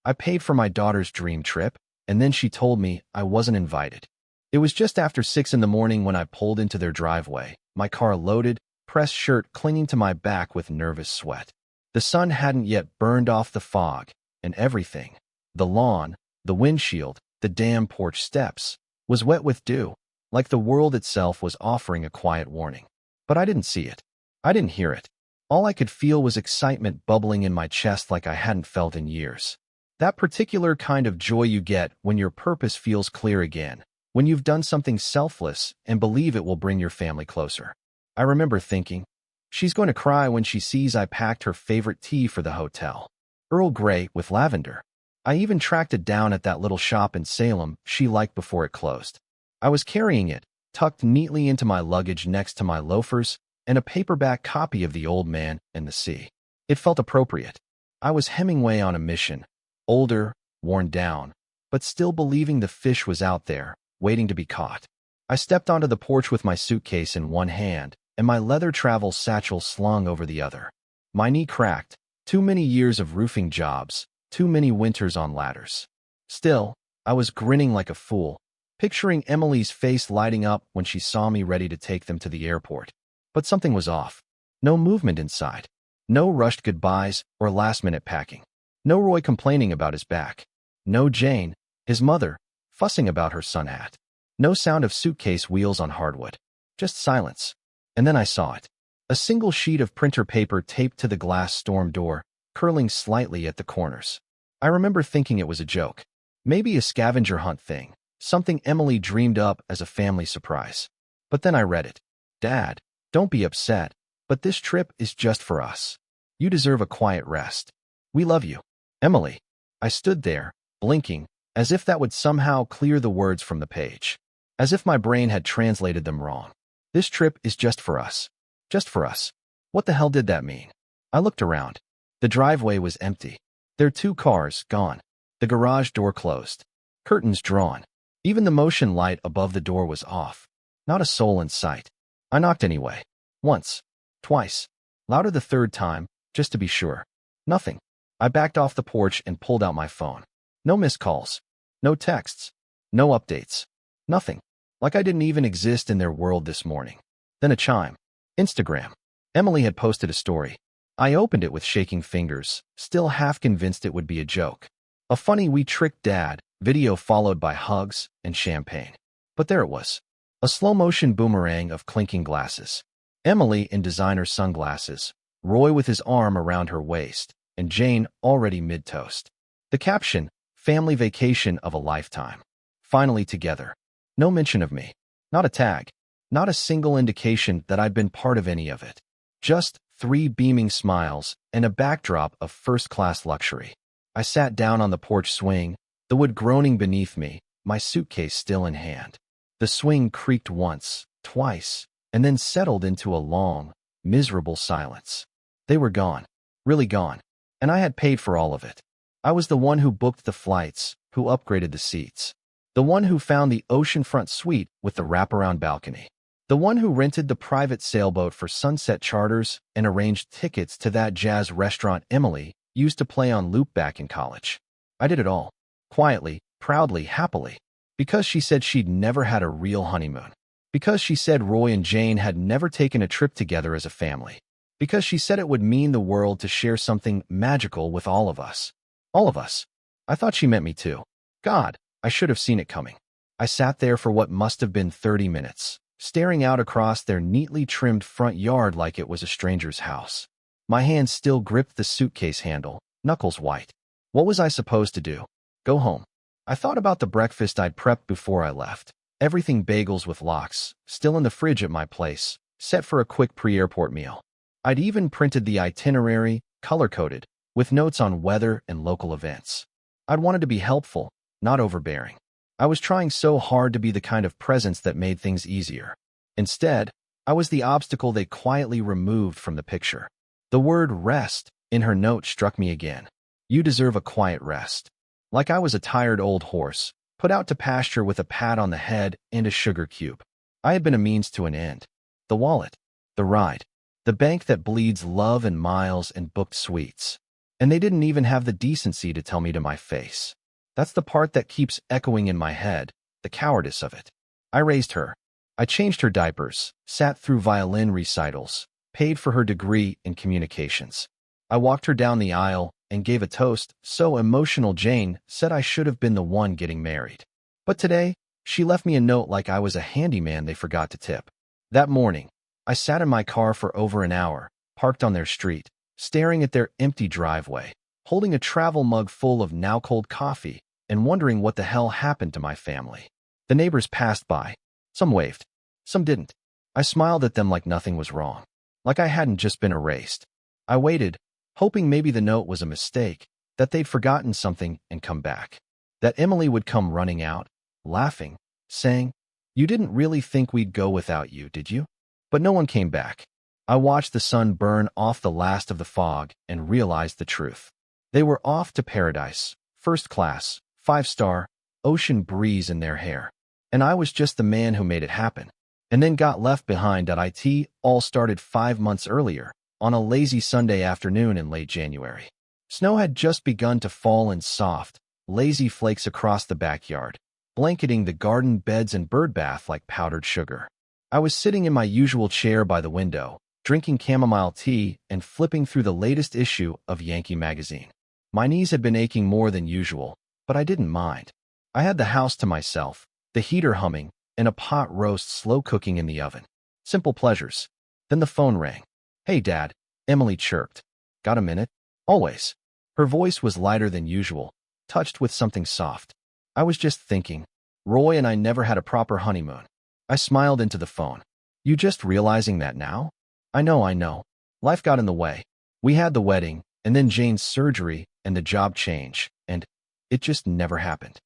I paid for my daughter's dream trip, and then she told me I wasn't invited. It was just after 6 in the morning when I pulled into their driveway, my car loaded, pressed shirt clinging to my back with nervous sweat. The sun hadn't yet burned off the fog, and everything, the lawn, the windshield, the damn porch steps, was wet with dew, like the world itself was offering a quiet warning. But I didn't see it. I didn't hear it. All I could feel was excitement bubbling in my chest like I hadn't felt in years. That particular kind of joy you get when your purpose feels clear again, when you've done something selfless and believe it will bring your family closer. I remember thinking, she's going to cry when she sees I packed her favorite tea for the hotel. Earl Grey with lavender. I even tracked it down at that little shop in Salem she liked before it closed. I was carrying it, tucked neatly into my luggage next to my loafers, and a paperback copy of The Old Man and the Sea. It felt appropriate. I was Hemingway on a mission, older, worn down, but still believing the fish was out there, waiting to be caught. I stepped onto the porch with my suitcase in one hand and my leather travel satchel slung over the other. My knee cracked. Too many years of roofing jobs, too many winters on ladders. Still, I was grinning like a fool, picturing Emily's face lighting up when she saw me ready to take them to the airport. But something was off. No movement inside. No rushed goodbyes or last-minute packing. No Roy complaining about his back. No Jane, his mother, fussing about her sun hat. No sound of suitcase wheels on hardwood. Just silence. And then I saw it. A single sheet of printer paper taped to the glass storm door, curling slightly at the corners. I remember thinking it was a joke. Maybe a scavenger hunt thing. Something Emily dreamed up as a family surprise. But then I read it. Dad, don't be upset, but this trip is just for us. You deserve a quiet rest. We love you. Emily. I stood there, blinking, as if that would somehow clear the words from the page. As if my brain had translated them wrong. This trip is just for us. Just for us. What the hell did that mean? I looked around. The driveway was empty. Their 2 cars gone. The garage door closed. Curtains drawn. Even the motion light above the door was off. Not a soul in sight. I knocked anyway. Once. Twice. Louder the 3rd time, just to be sure. Nothing. I backed off the porch and pulled out my phone. No missed calls. No texts. No updates. Nothing. Like I didn't even exist in their world this morning. Then a chime. Instagram. Emily had posted a story. I opened it with shaking fingers, still half convinced it would be a joke. A funny "we tricked Dad" video followed by hugs and champagne. But there it was. A slow-motion boomerang of clinking glasses. Emily in designer sunglasses, Roy with his arm around her waist, and Jane already mid-toast. The caption, "Family vacation of a lifetime. Finally together." No mention of me. Not a tag. Not a single indication that I'd been part of any of it. Just 3 beaming smiles and a backdrop of first-class luxury. I sat down on the porch swing, the wood groaning beneath me, my suitcase still in hand. The swing creaked once, twice, and then settled into a long, miserable silence. They were gone. Really gone. And I had paid for all of it. I was the one who booked the flights, who upgraded the seats. The one who found the oceanfront suite with the wraparound balcony. The one who rented the private sailboat for sunset charters and arranged tickets to that jazz restaurant Emily used to play on loop back in college. I did it all. Quietly, proudly, happily. Because she said she'd never had a real honeymoon. Because she said Roy and Jane had never taken a trip together as a family. Because she said it would mean the world to share something magical with all of us. All of us. I thought she meant me too. God, I should have seen it coming. I sat there for what must have been 30 minutes, staring out across their neatly trimmed front yard like it was a stranger's house. My hand still gripped the suitcase handle, knuckles white. What was I supposed to do? Go home. I thought about the breakfast I'd prepped before I left. Everything bagels with lox, still in the fridge at my place, set for a quick pre-airport meal. I'd even printed the itinerary, color-coded, with notes on weather and local events. I'd wanted to be helpful, not overbearing. I was trying so hard to be the kind of presence that made things easier. Instead, I was the obstacle they quietly removed from the picture. The word rest in her note struck me again. You deserve a quiet rest. Like I was a tired old horse, put out to pasture with a pat on the head and a sugar cube. I had been a means to an end. The wallet. The ride. The bank that bleeds love and miles and booked sweets. And they didn't even have the decency to tell me to my face. That's the part that keeps echoing in my head, the cowardice of it. I raised her. I changed her diapers, sat through violin recitals, paid for her degree in communications. I walked her down the aisle and gave a toast so emotional Jane said I should have been the one getting married. But today, she left me a note like I was a handyman they forgot to tip. That morning, I sat in my car for over an hour, parked on their street, staring at their empty driveway, holding a travel mug full of now-cold coffee, and wondering what the hell happened to my family. The neighbors passed by. Some waved. Some didn't. I smiled at them like nothing was wrong, like I hadn't just been erased. I waited, hoping maybe the note was a mistake, that they'd forgotten something and come back. That Emily would come running out, laughing, saying, "You didn't really think we'd go without you, did you?" But no one came back. I watched the sun burn off the last of the fog and realized the truth. They were off to paradise, first class, 5-star, ocean breeze in their hair. And I was just the man who made it happen. And then got left behind. It all started 5 months earlier, on a lazy Sunday afternoon in late January. Snow had just begun to fall in soft, lazy flakes across the backyard, blanketing the garden beds and bird bath like powdered sugar. I was sitting in my usual chair by the window, drinking chamomile tea and flipping through the latest issue of Yankee magazine. My knees had been aching more than usual, but I didn't mind. I had the house to myself, the heater humming, and a pot roast slow cooking in the oven. Simple pleasures. Then the phone rang. "Hey, Dad," Emily chirped. "Got a minute?" "Always." Her voice was lighter than usual, touched with something soft. "I was just thinking. Roy and I never had a proper honeymoon." I smiled into the phone. "You just realizing that now?" I know. Life got in the way. We had the wedding, and then Jane's surgery, and the job change, and it just never happened."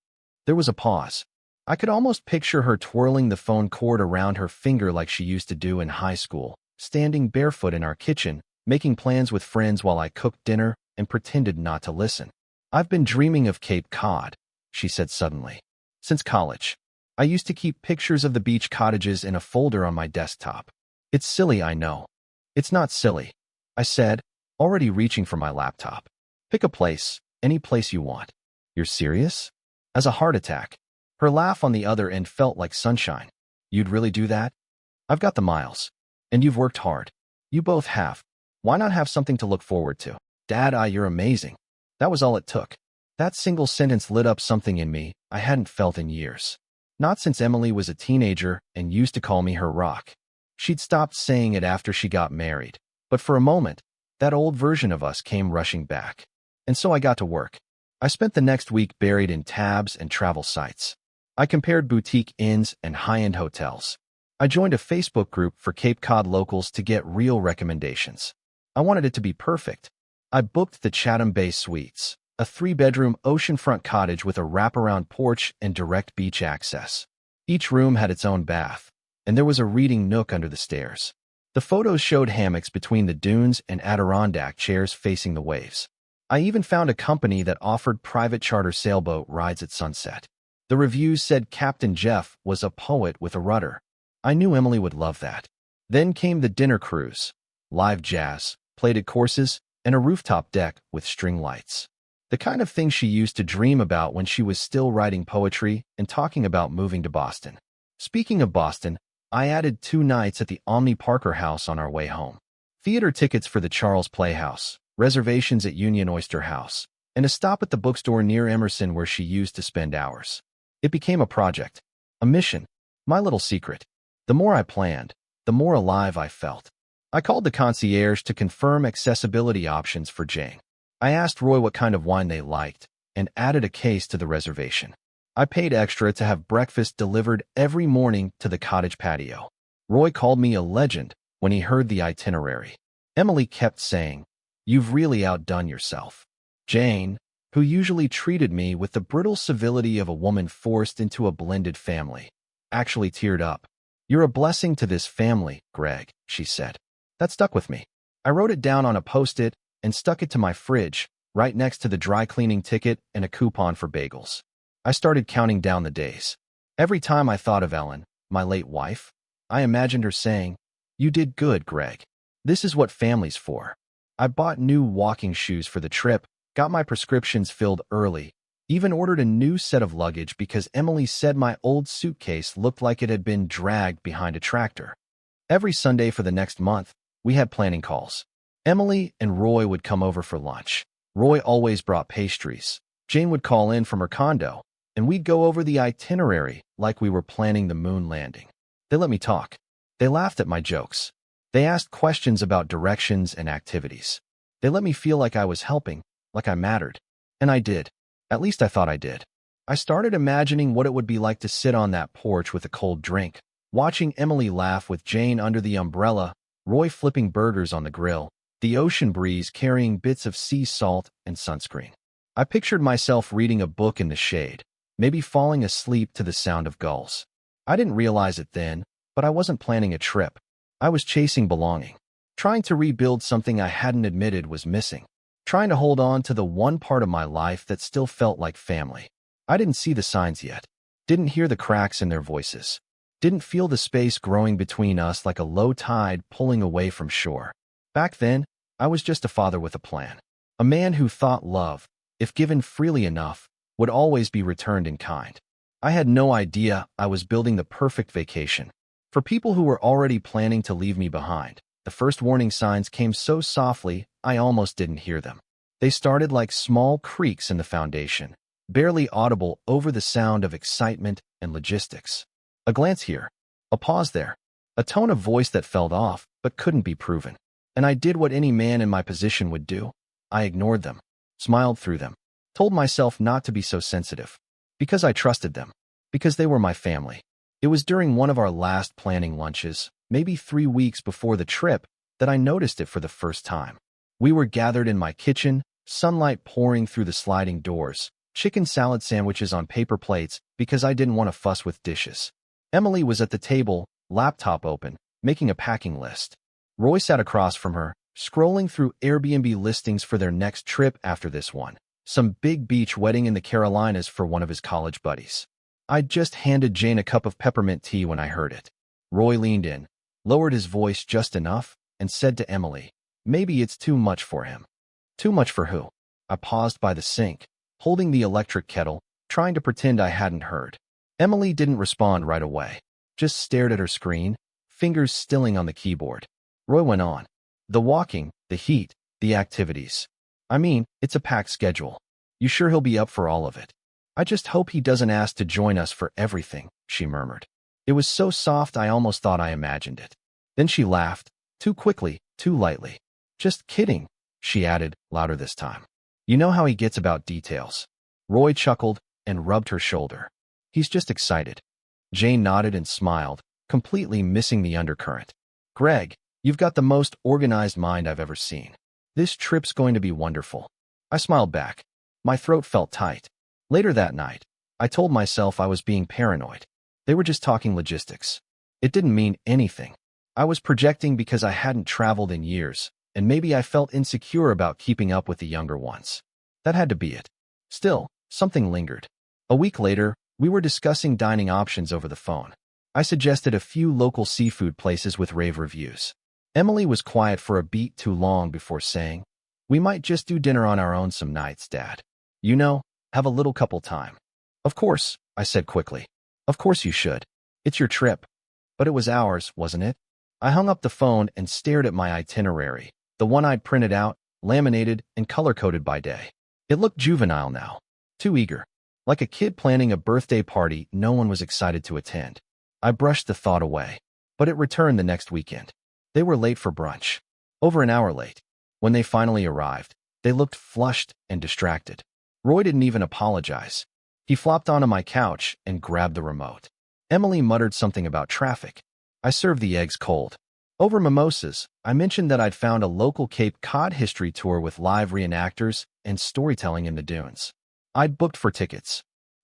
There was a pause. I could almost picture her twirling the phone cord around her finger like she used to do in high school, standing barefoot in our kitchen, making plans with friends while I cooked dinner and pretended not to listen. "I've been dreaming of Cape Cod," she said suddenly. "Since college. I used to keep pictures of the beach cottages in a folder on my desktop." "It's silly, I know." "It's not silly," I said, already reaching for my laptop. "Pick a place, any place you want." "You're serious?" "As a heart attack." Her laugh on the other end felt like sunshine. "You'd really do that?" "I've got the miles. And you've worked hard. You both have. Why not have something to look forward to?" "Dad, you're amazing." That was all it took. That single sentence lit up something in me I hadn't felt in years. Not since Emily was a teenager and used to call me her rock. She'd stopped saying it after she got married. But for a moment, that old version of us came rushing back. And so I got to work. I spent the next week buried in tabs and travel sites. I compared boutique inns and high-end hotels. I joined a Facebook group for Cape Cod locals to get real recommendations. I wanted it to be perfect. I booked the Chatham Bay Suites, a 3-bedroom oceanfront cottage with a wraparound porch and direct beach access. Each room had its own bath, and there was a reading nook under the stairs. The photos showed hammocks between the dunes and Adirondack chairs facing the waves. I even found a company that offered private charter sailboat rides at sunset. The reviews said Captain Jeff was a poet with a rudder. I knew Emily would love that. Then came the dinner cruise, live jazz, plated courses, and a rooftop deck with string lights. The kind of thing she used to dream about when she was still writing poetry and talking about moving to Boston. Speaking of Boston, I added 2 nights at the Omni Parker House on our way home. Theater tickets for the Charles Playhouse, reservations at Union Oyster House, and a stop at the bookstore near Emerson where she used to spend hours. It became a project, a mission, my little secret. The more I planned, the more alive I felt. I called the concierge to confirm accessibility options for Jane. I asked Roy what kind of wine they liked and added a case to the reservation. I paid extra to have breakfast delivered every morning to the cottage patio. Roy called me a legend when he heard the itinerary. Emily kept saying, "You've really outdone yourself." Jane, who usually treated me with the brittle civility of a woman forced into a blended family, actually teared up. "You're a blessing to this family, Greg," she said. That stuck with me. I wrote it down on a Post-it and stuck it to my fridge, right next to the dry cleaning ticket and a coupon for bagels. I started counting down the days. Every time I thought of Ellen, my late wife, I imagined her saying, "You did good, Greg. This is what family's for." I bought new walking shoes for the trip, got my prescriptions filled early, even ordered a new set of luggage because Emily said my old suitcase looked like it had been dragged behind a tractor. Every Sunday for the next month, we had planning calls. Emily and Roy would come over for lunch. Roy always brought pastries. Jane would call in from her condo, and we'd go over the itinerary like we were planning the moon landing. They let me talk. They laughed at my jokes. They asked questions about directions and activities. They let me feel like I was helping, like I mattered. And I did. At least I thought I did. I started imagining what it would be like to sit on that porch with a cold drink, watching Emily laugh with Jane under the umbrella, Roy flipping burgers on the grill, the ocean breeze carrying bits of sea salt and sunscreen. I pictured myself reading a book in the shade, maybe falling asleep to the sound of gulls. I didn't realize it then, but I wasn't planning a trip. I was chasing belonging, trying to rebuild something I hadn't admitted was missing, trying to hold on to the one part of my life that still felt like family. I didn't see the signs yet, didn't hear the cracks in their voices, didn't feel the space growing between us like a low tide pulling away from shore. Back then, I was just a father with a plan, a man who thought love, if given freely enough, would always be returned in kind. I had no idea I was building the perfect vacation. For people who were already planning to leave me behind, the first warning signs came so softly I almost didn't hear them. They started like small creaks in the foundation, barely audible over the sound of excitement and logistics. A glance here, a pause there, a tone of voice that felt off but couldn't be proven. And I did what any man in my position would do. I ignored them, smiled through them, told myself not to be so sensitive. Because I trusted them, because they were my family. It was during one of our last planning lunches, maybe 3 weeks before the trip, that I noticed it for the first time. We were gathered in my kitchen, sunlight pouring through the sliding doors, chicken salad sandwiches on paper plates because I didn't want to fuss with dishes. Emily was at the table, laptop open, making a packing list. Roy sat across from her, scrolling through Airbnb listings for their next trip after this one. Some big beach wedding in the Carolinas for one of his college buddies. I'd just handed Jane a cup of peppermint tea when I heard it. Roy leaned in, lowered his voice just enough, and said to Emily, "Maybe it's too much for him." Too much for who? I paused by the sink, holding the electric kettle, trying to pretend I hadn't heard. Emily didn't respond right away, just stared at her screen, fingers stilling on the keyboard. Roy went on. The walking, the heat, the activities. I mean, it's a packed schedule. You sure he'll be up for all of it? I just hope he doesn't ask to join us for everything, she murmured. It was so soft I almost thought I imagined it. Then she laughed, too quickly, too lightly. Just kidding, she added, louder this time. You know how he gets about details. Roy chuckled and rubbed her shoulder. He's just excited. Jane nodded and smiled, completely missing the undercurrent. Greg, you've got the most organized mind I've ever seen. This trip's going to be wonderful. I smiled back. My throat felt tight. Later that night, I told myself I was being paranoid. They were just talking logistics. It didn't mean anything. I was projecting because I hadn't traveled in years, and maybe I felt insecure about keeping up with the younger ones. That had to be it. Still, something lingered. A week later, we were discussing dining options over the phone. I suggested a few local seafood places with rave reviews. Emily was quiet for a beat too long before saying, "We might just do dinner on our own some nights, Dad. You know, have a little couple time." Of course, I said quickly. Of course you should. It's your trip. But it was ours, wasn't it? I hung up the phone and stared at my itinerary, the one I'd printed out, laminated, and color-coded by day. It looked juvenile now, too eager. Like a kid planning a birthday party no one was excited to attend. I brushed the thought away, but it returned the next weekend. They were late for brunch. Over an hour late. When they finally arrived, they looked flushed and distracted. Roy didn't even apologize. He flopped onto my couch and grabbed the remote. Emily muttered something about traffic. I served the eggs cold. Over mimosas, I mentioned that I'd found a local Cape Cod history tour with live reenactors and storytelling in the dunes. I'd booked for tickets.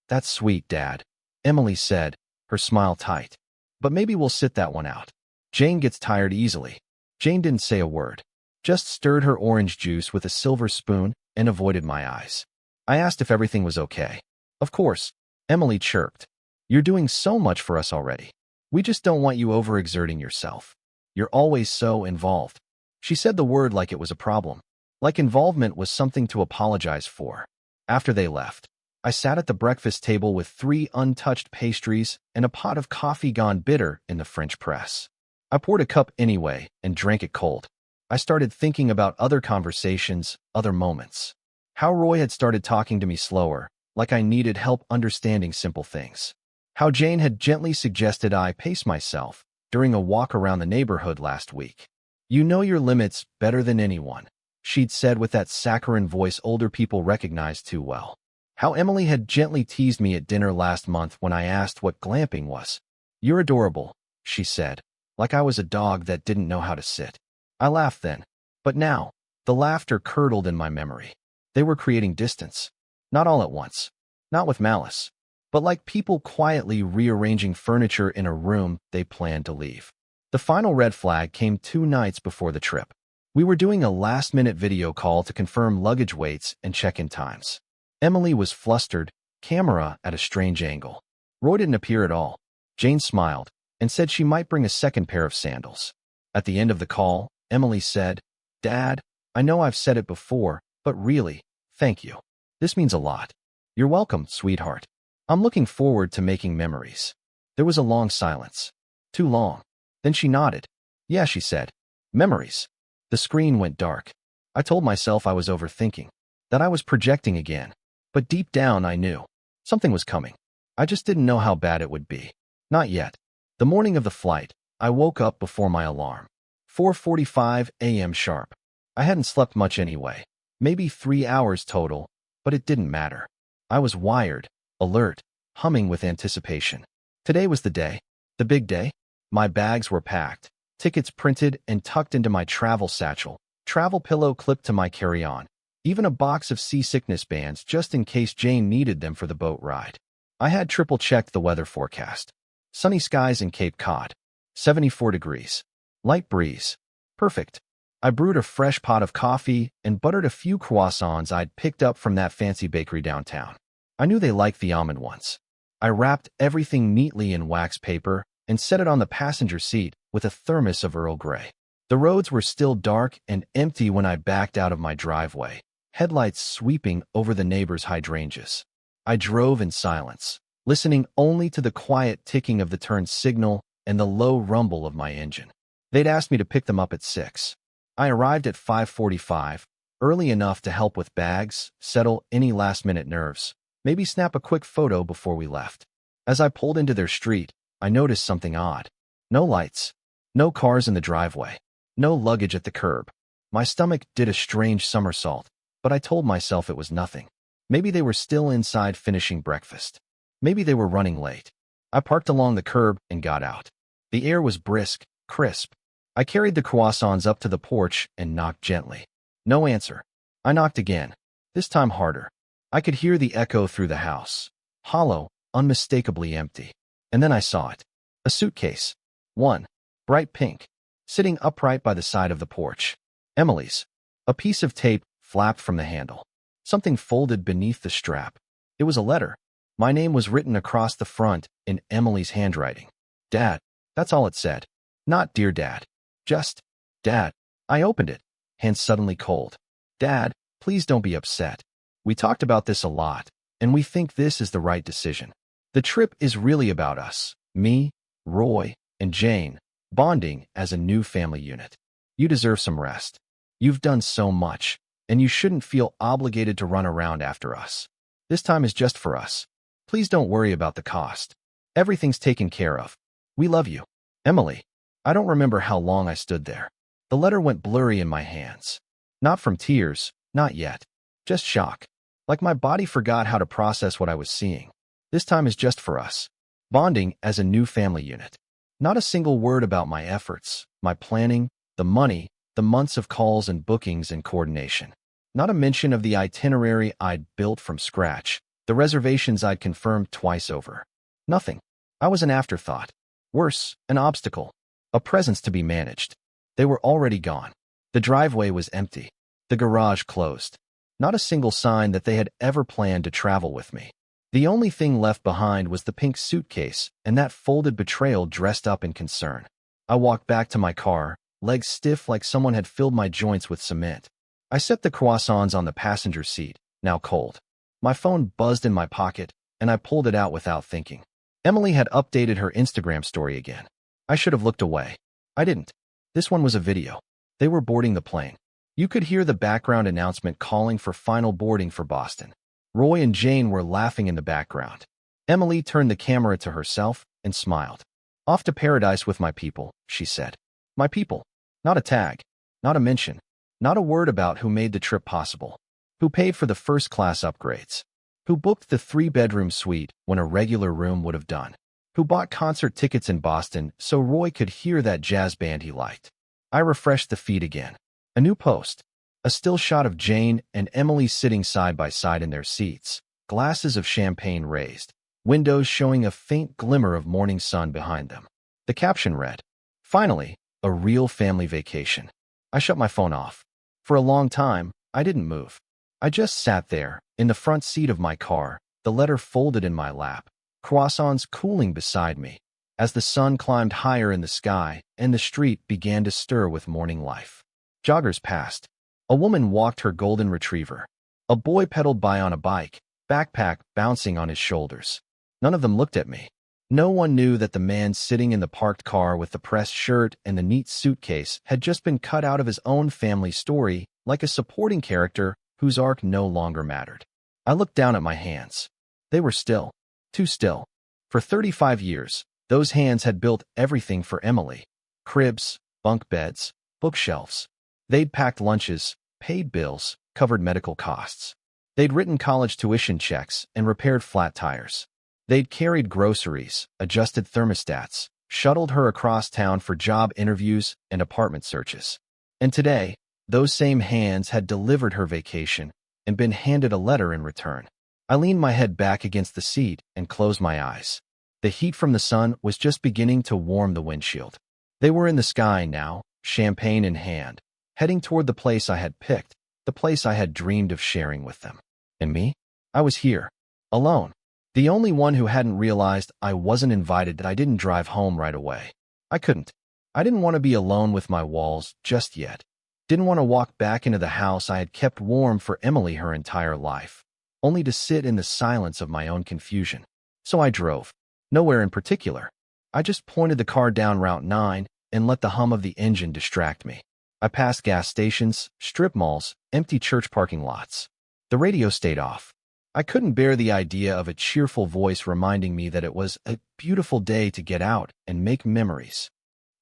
That's sweet, Dad, Emily said, her smile tight. But maybe we'll sit that one out. Jane gets tired easily. Jane didn't say a word, just stirred her orange juice with a silver spoon and avoided my eyes. I asked if everything was okay. Of course, Emily chirped. You're doing so much for us already. We just don't want you overexerting yourself. You're always so involved. She said the word like it was a problem, like involvement was something to apologize for. After they left, I sat at the breakfast table with 3 untouched pastries and a pot of coffee gone bitter in the French press. I poured a cup anyway and drank it cold. I started thinking about other conversations, other moments. How Roy had started talking to me slower, like I needed help understanding simple things. How Jane had gently suggested I pace myself during a walk around the neighborhood last week. "You know your limits better than anyone," she'd said with that saccharine voice older people recognize too well. How Emily had gently teased me at dinner last month when I asked what glamping was. "You're adorable," she said, like I was a dog that didn't know how to sit. I laughed then, but now, the laughter curdled in my memory. They were creating distance. Not all at once, not with malice, but like people quietly rearranging furniture in a room they planned to leave. The final red flag came 2 nights before the trip. We were doing a last-minute video call to confirm luggage weights and check-in times. Emily was flustered, camera at a strange angle. Roy didn't appear at all. Jane smiled and said she might bring a second pair of sandals. At the end of the call, Emily said, "Dad, I know I've said it before, but really, thank you. This means a lot." "You're welcome, sweetheart. I'm looking forward to making memories." There was a long silence. Too long. Then she nodded. "Yeah," she said. "Memories." The screen went dark. I told myself I was overthinking, that I was projecting again. But deep down I knew. Something was coming. I just didn't know how bad it would be. Not yet. The morning of the flight, I woke up before my alarm. 4:45 a.m. sharp. I hadn't slept much anyway. Maybe 3 hours total, but it didn't matter. I was wired, alert, humming with anticipation. Today was the day. The big day. My bags were packed, tickets printed and tucked into my travel satchel, travel pillow clipped to my carry-on, even a box of seasickness bands just in case Jane needed them for the boat ride. I had triple-checked the weather forecast. Sunny skies in Cape Cod. 74 degrees. Light breeze. Perfect. I brewed a fresh pot of coffee and buttered a few croissants I'd picked up from that fancy bakery downtown. I knew they liked the almond ones. I wrapped everything neatly in wax paper and set it on the passenger seat with a thermos of Earl Grey. The roads were still dark and empty when I backed out of my driveway, headlights sweeping over the neighbors' hydrangeas. I drove in silence, listening only to the quiet ticking of the turn signal and the low rumble of my engine. They'd asked me to pick them up at 6. I arrived at 5:45, early enough to help with bags, settle any last-minute nerves, maybe snap a quick photo before we left. As I pulled into their street, I noticed something odd. No lights, no cars in the driveway, no luggage at the curb. My stomach did a strange somersault, but I told myself it was nothing. Maybe they were still inside finishing breakfast. Maybe they were running late. I parked along the curb and got out. The air was brisk, crisp. I carried the croissants up to the porch and knocked gently. No answer. I knocked again, this time harder. I could hear the echo through the house. Hollow, unmistakably empty. And then I saw it. A suitcase. One. Bright pink. Sitting upright by the side of the porch. Emily's. A piece of tape flapped from the handle. Something folded beneath the strap. It was a letter. My name was written across the front in Emily's handwriting. Dad. That's all it said. Not Dear Dad. Just, Dad. I opened it. Hands suddenly cold. Dad, please don't be upset. We talked about this a lot, and we think this is the right decision. The trip is really about us, me, Roy, and Jane, bonding as a new family unit. You deserve some rest. You've done so much, and you shouldn't feel obligated to run around after us. This time is just for us. Please don't worry about the cost. Everything's taken care of. We love you. Emily. I don't remember how long I stood there. The letter went blurry in my hands. Not from tears, not yet. Just shock. Like my body forgot how to process what I was seeing. This time is just for us. Bonding as a new family unit. Not a single word about my efforts, my planning, the money, the months of calls and bookings and coordination. Not a mention of the itinerary I'd built from scratch, the reservations I'd confirmed twice over. Nothing. I was an afterthought. Worse, an obstacle. A presence to be managed. They were already gone. The driveway was empty. The garage closed. Not a single sign that they had ever planned to travel with me. The only thing left behind was the pink suitcase and that folded betrayal dressed up in concern. I walked back to my car, legs stiff like someone had filled my joints with cement. I set the croissants on the passenger seat, now cold. My phone buzzed in my pocket, and I pulled it out without thinking. Emily had updated her Instagram story again. I should have looked away. I didn't. This one was a video. They were boarding the plane. You could hear the background announcement calling for final boarding for Boston. Roy and Jane were laughing in the background. Emily turned the camera to herself and smiled. "Off to paradise with my people," she said. My people. Not a tag. Not a mention. Not a word about who made the trip possible. Who paid for the first-class upgrades. Who booked the 3-bedroom suite when a regular room would have done. Who bought concert tickets in Boston so Roy could hear that jazz band he liked. I refreshed the feed again. A new post. A still shot of Jane and Emily sitting side by side in their seats, glasses of champagne raised, windows showing a faint glimmer of morning sun behind them. The caption read, "Finally, a real family vacation." I shut my phone off. For a long time, I didn't move. I just sat there, in the front seat of my car, the letter folded in my lap, croissants cooling beside me, as the sun climbed higher in the sky and the street began to stir with morning life. Joggers passed. A woman walked her golden retriever. A boy pedaled by on a bike, backpack bouncing on his shoulders. None of them looked at me. No one knew that the man sitting in the parked car with the pressed shirt and the neat suitcase had just been cut out of his own family story, like a supporting character whose arc no longer mattered. I looked down at my hands. They were still. Too still. For 35 years, those hands had built everything for Emily. Cribs, bunk beds, bookshelves. They'd packed lunches, paid bills, covered medical costs. They'd written college tuition checks and repaired flat tires. They'd carried groceries, adjusted thermostats, shuttled her across town for job interviews and apartment searches. And today, those same hands had delivered her vacation and been handed a letter in return. I leaned my head back against the seat and closed my eyes. The heat from the sun was just beginning to warm the windshield. They were in the sky now, champagne in hand, heading toward the place I had picked, the place I had dreamed of sharing with them. And me? I was here, alone. The only one who hadn't realized I wasn't invited, that I didn't drive home right away. I couldn't. I didn't want to be alone with my walls just yet. Didn't want to walk back into the house I had kept warm for Emily her entire life, only to sit in the silence of my own confusion. So I drove. Nowhere in particular. I just pointed the car down Route 9 and let the hum of the engine distract me. I passed gas stations, strip malls, empty church parking lots. The radio stayed off. I couldn't bear the idea of a cheerful voice reminding me that it was a beautiful day to get out and make memories.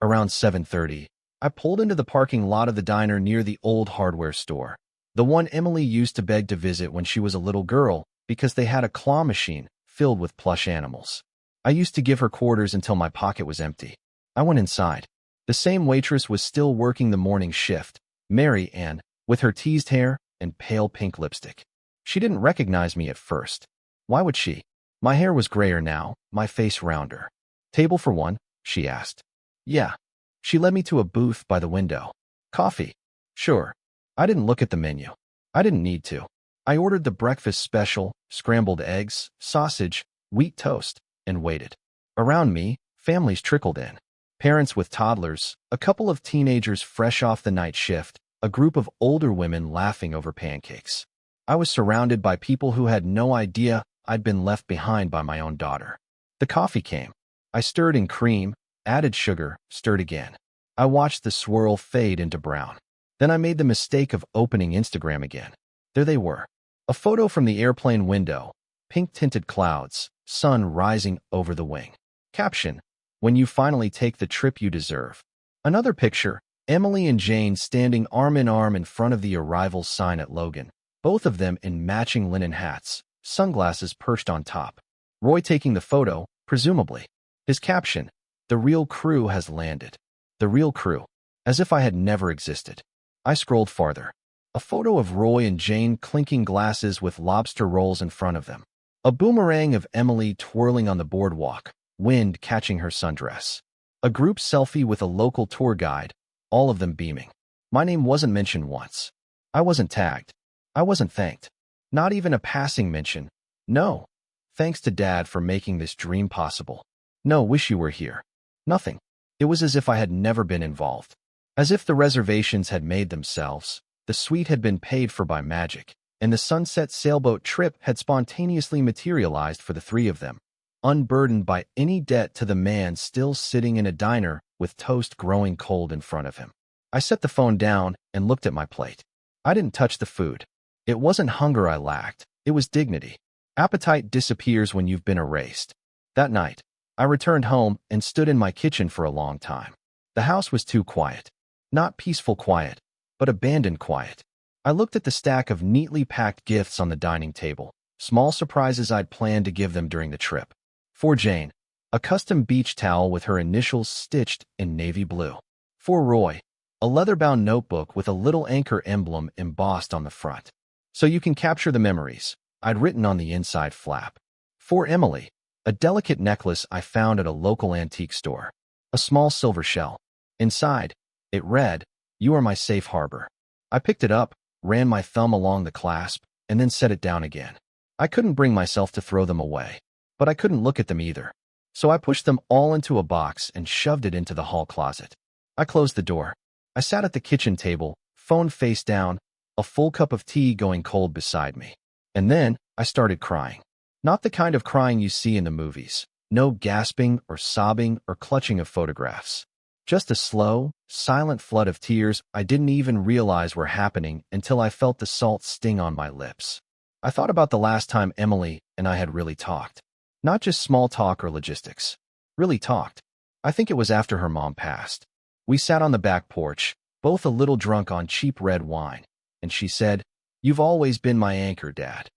Around 7:30, I pulled into the parking lot of the diner near the old hardware store, the one Emily used to beg to visit when she was a little girl because they had a claw machine filled with plush animals. I used to give her quarters until my pocket was empty. I went inside. The same waitress was still working the morning shift, Mary Ann, with her teased hair and pale pink lipstick. She didn't recognize me at first. Why would she? My hair was grayer now, my face rounder. "Table for one?" she asked. "Yeah." She led me to a booth by the window. "Coffee?" "Sure." I didn't look at the menu. I didn't need to. I ordered the breakfast special, scrambled eggs, sausage, wheat toast, and waited. Around me, families trickled in. Parents with toddlers, a couple of teenagers fresh off the night shift, a group of older women laughing over pancakes. I was surrounded by people who had no idea I'd been left behind by my own daughter. The coffee came. I stirred in cream, added sugar, stirred again. I watched the swirl fade into brown. Then I made the mistake of opening Instagram again. There they were. A photo from the airplane window, pink-tinted clouds, sun rising over the wing. Caption, "When you finally take the trip you deserve." Another picture, Emily and Jane standing arm in arm in front of the arrival sign at Logan, both of them in matching linen hats, sunglasses perched on top. Roy taking the photo, presumably. His caption, "The real crew has landed." The real crew. As if I had never existed. I scrolled farther. A photo of Roy and Jane clinking glasses with lobster rolls in front of them. A boomerang of Emily twirling on the boardwalk, wind catching her sundress. A group selfie with a local tour guide, all of them beaming. My name wasn't mentioned once. I wasn't tagged. I wasn't thanked. Not even a passing mention. No. Thanks to Dad for making this dream possible. No, wish you were here. Nothing. It was as if I had never been involved. As if the reservations had made themselves, the suite had been paid for by magic, and the sunset sailboat trip had spontaneously materialized for the three of them, unburdened by any debt to the man still sitting in a diner with toast growing cold in front of him. I set the phone down and looked at my plate. I didn't touch the food. It wasn't hunger I lacked, it was dignity. Appetite disappears when you've been erased. That night, I returned home and stood in my kitchen for a long time. The house was too quiet. Not peaceful quiet, but abandoned quiet. I looked at the stack of neatly packed gifts on the dining table, small surprises I'd planned to give them during the trip. For Jane, a custom beach towel with her initials stitched in navy blue. For Roy, a leather-bound notebook with a little anchor emblem embossed on the front. So you can capture the memories, I'd written on the inside flap. For Emily, a delicate necklace I found at a local antique store. A small silver shell. Inside, it read, "You are my safe harbor." I picked it up, ran my thumb along the clasp, and then set it down again. I couldn't bring myself to throw them away, but I couldn't look at them either. So I pushed them all into a box and shoved it into the hall closet. I closed the door. I sat at the kitchen table, phone face down, a full cup of tea going cold beside me. And then I started crying. Not the kind of crying you see in the movies. No gasping or sobbing or clutching of photographs. Just a slow, silent flood of tears I didn't even realize were happening until I felt the salt sting on my lips. I thought about the last time Emily and I had really talked. Not just small talk or logistics. Really talked. I think it was after her mom passed. We sat on the back porch, both a little drunk on cheap red wine, and she said, "You've always been my anchor, Dad."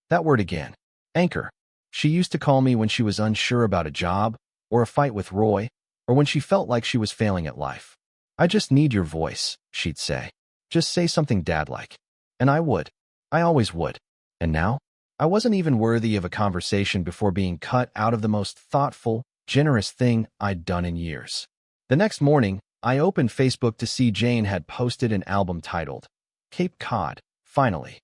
That word again. Anchor. She used to call me when she was unsure about a job, or a fight with Roy, or when she felt like she was failing at life. "I just need your voice," she'd say. "Just say something dad-like." And I would. I always would. And now? I wasn't even worthy of a conversation before being cut out of the most thoughtful, generous thing I'd done in years. The next morning, I opened Facebook to see Jane had posted an album titled Cape Cod, finally.